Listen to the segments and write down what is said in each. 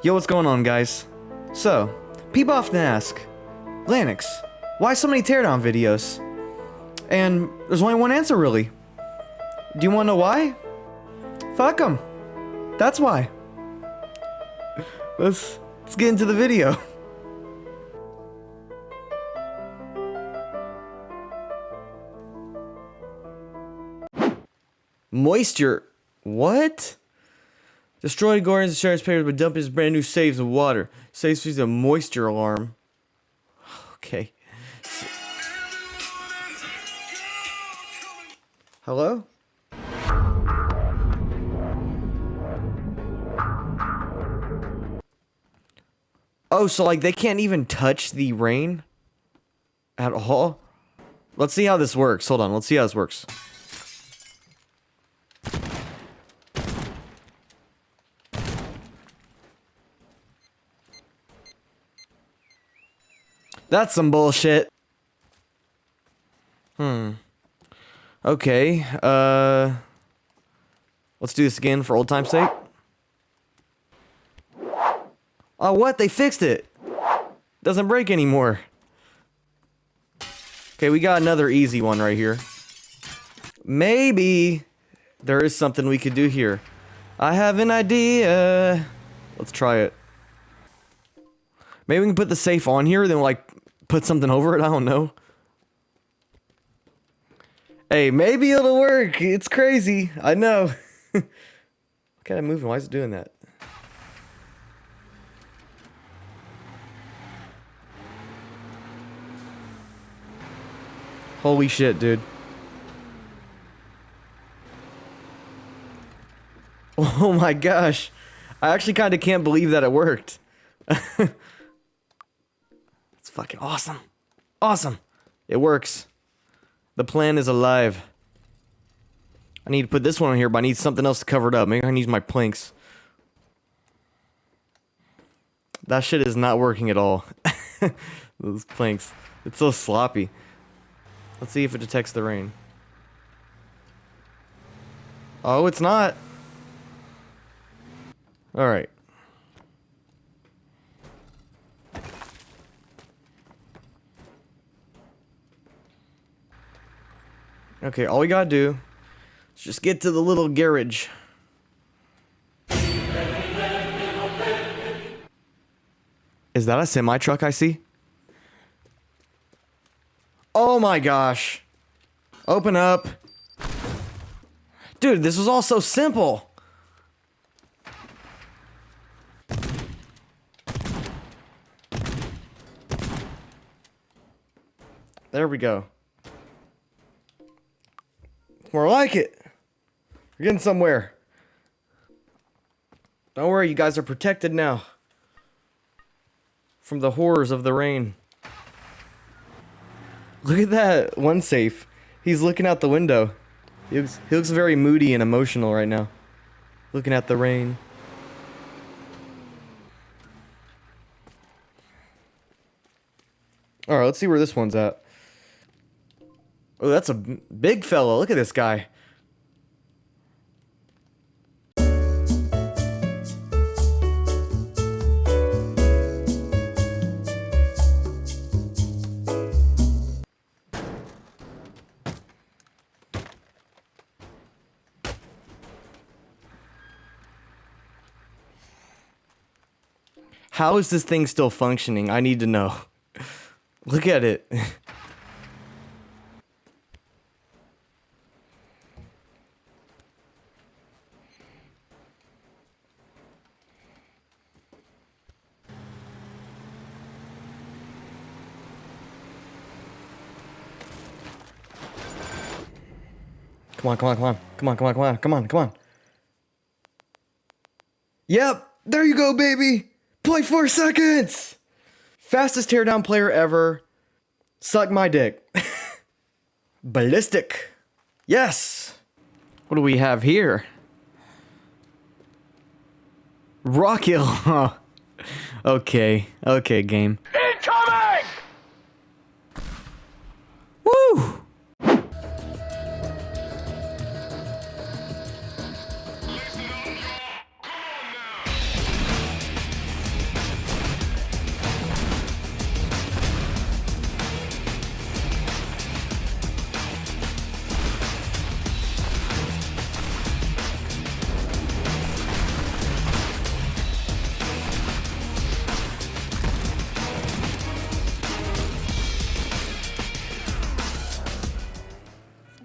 Yo, what's going on, guys? So, people often ask, Lanix, why so many teardown videos? And there's only one answer, really. Do you want to know why? Fuck them. That's why. Let's get into the video. Moisture. What? Destroyed Guardian's insurance papers by dumping his brand new saves of water. Saves feeds a moisture alarm. Okay. Hello? Oh, so like they can't even touch the rain at all? Let's see how this works. Hold on, let's see how this works. That's some bullshit. Okay, let's do this again for old time's sake. Oh, what? They fixed it. Doesn't break anymore. Okay, we got another easy one right here. Maybe there is something we could do here. I have an idea. Let's try it. Maybe we can put the safe on here, then like put something over it. I don't know. Hey, maybe it'll work. It's crazy. I know. Look at it moving. Why is it doing that? Holy shit, dude. Oh my gosh. I actually kind of can't believe that it worked. It's fucking awesome. Awesome. It works. The plan is alive. I need to put this one on here, but I need something else to cover it up. Maybe I can use my planks. That shit is not working at all. Those planks. It's so sloppy. Let's see if it detects the rain. Oh, it's not. Alright. Okay, all we gotta do is just get to the little garage. Is that a semi-truck I see? Oh my gosh. Open up. Dude, this was all so simple. There we go. More like it. We're getting somewhere. Don't worry, you guys are protected now from the horrors of the rain. Look at that one safe. He's looking out the window. He looks very moody and emotional right now. Looking at the rain. Alright, let's see where this one's at. Oh, that's a big fella. Look at this guy. How is this thing still functioning? I need to know. Look at it. Come on, come on, come on. Come on, come on, come on, come on, come on. Yep, there you go, baby. 0.4 seconds. Fastest teardown player ever. Suck my dick. Ballistic. Yes. What do we have here? Rock hill. Okay. Okay, game. Incoming! Woo!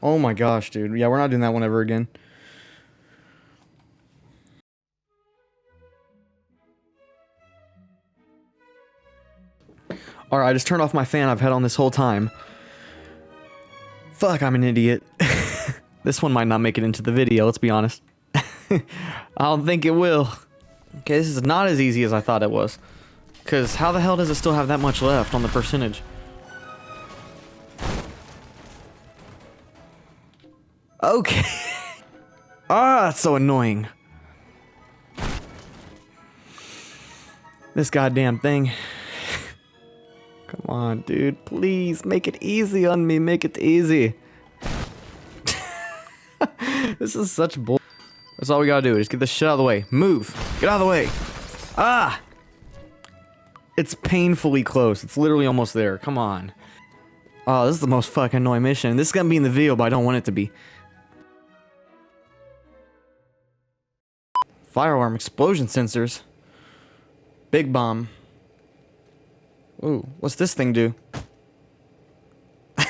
Oh my gosh, dude. Yeah, we're not doing that one ever again. Alright, I just turned off my fan I've had on this whole time. Fuck, I'm an idiot. This one might not make it into the video, let's be honest. I don't think it will. Okay, this is not as easy as I thought it was. Because how the hell does it still have that much left on the percentage? Okay. Ah, that's so annoying. This goddamn thing. Come on, dude. Please, make it easy on me. Make it easy. This is such bull. That's all we gotta do. Just get this shit out of the way. Move. Get out of the way. Ah! It's painfully close. It's literally almost there. Come on. Oh, this is the most fucking annoying mission. This is gonna be in the video, but I don't want it to be. Fire alarm explosion sensors. Big bomb. Ooh, what's this thing do? Thought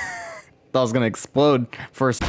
it was gonna explode first.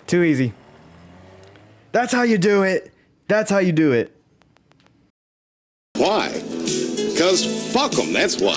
Too easy. That's how you do it. That's how you do it. Why? Because fuck them, that's why.